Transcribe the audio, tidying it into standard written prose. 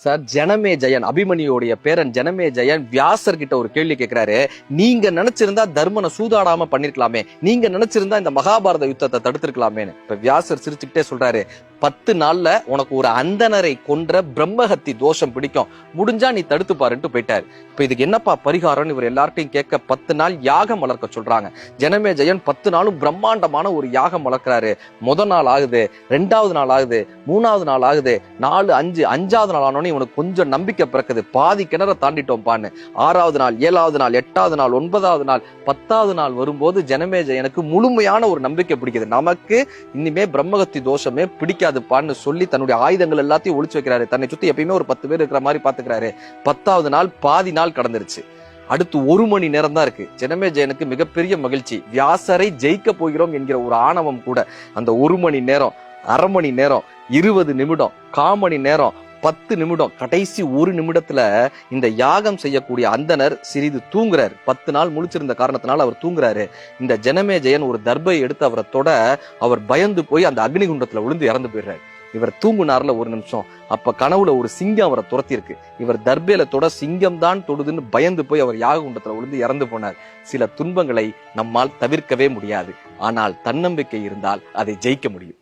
Sir, ஜனமே ஜெயன், அபிமன்யுடைய பேரன் ஜனமே ஜெயன் வியாசர் கிட்ட ஒரு கேள்வி கேட்கிறாரு. நீங்க நினைச்சிருந்தா தர்மனை சூதாடாம பண்ணிருக்கலாமே, நீங்க நினைச்சிருந்தா இந்த மகாபாரத யுத்தத்தை தடுத்திருக்கலாமேன்னு. இப்ப வியாசர் சிரிச்சுக்கிட்டே சொல்றாரு, 10 நாள்ல உனக்கு ஒரு அந்தனரை கொன்ற பிரம்மஹத்தி தோஷம் பிடிக்கும், முடிஞ்சா நீ தடுத்து பாருன்ட்டு போயிட்டாரு. இப்ப இதுக்கு என்னப்பா பரிகாரம்னு இவர் எல்லார்ட்டையும் கேட்க 10 நாள் யாகம் வளர்க்க சொல்றாங்க. ஜனமே ஜெயன் 10 நாளும் பிரம்மாண்டமான ஒரு யாகம் வளர்க்கிறாரு. முதல் நாள் ஆகுது, 2வது நாள் ஆகுது, 3வது நாள் ஆகுது, 4, 5, 5வது நாள் ஆனோன்னு இவனுக்கு கொஞ்சம் நம்பிக்கை பிறக்குது. பாதி கிணற தாண்டிட்டோம்பான்னு 6வது நாள், 7வது நாள், 8வது நாள், 9வது நாள், 10வது நாள் வரும்போது ஜனமே ஜெயனுக்கு முழுமையான ஒரு நம்பிக்கை பிடிக்குது. நமக்கு இனிமே பிரம்மஹத்தி தோஷமே பிடிக்காதுப்பான்னு சொல்லி தன்னுடைய ஆயுதங்கள் எல்லாத்தையும் ஒளிச்சு வைக்கிறாரு. தன்னை சுத்தி எப்பயுமே ஒரு 10 பேர் இருக்கிற மாதிரி பாத்துக்கிறாரு. 10வது நாள் பாதி நாள் கடந்துருச்சு. அடுத்து 1 மணி நேரம் தான் இருக்கு. ஜனமே ஜெயனுக்கு மிகப்பெரிய மகிழ்ச்சி. வியாசரை ஜெயிக்க போகிறோம் என்கிற ஒரு ஆணவம் கூட. அந்த 1 மணி நேரம், அரை மணி நேரம், 20 நிமிடம், 1/4 மணி நேரம், 10 நிமிடம், கடைசி 1 நிமிடத்துல இந்த யாகம் செய்யக்கூடிய அந்தனர் சிறிது தூங்குறாரு. 10 நாள் முழிச்சிருந்த காரணத்தினால அவர் தூங்குறாரு. இந்த ஜனமே ஜெயன் ஒரு தர்பை எடுத்து அவரை தொட அவர் பயந்து போய் அந்த அக்னிகுண்டத்துல விழுந்து இறந்து போயிடுறாரு. இவர் தூங்குனார்ல 1 நிமிஷம், அப்ப கனவுல ஒரு சிங்கம் அவரை துரத்தி இருக்கு. இவர் தர்பையில தொட சிங்கம் தான் தொடுதுன்னு பயந்து போய் அவர் யாக குண்டத்துல விழுந்து இறந்து போனார். சில துன்பங்களை நம்மால் தவிர்க்கவே முடியாது, ஆனால் தன்னம்பிக்கை இருந்தால் அதை ஜெயிக்க முடியும்.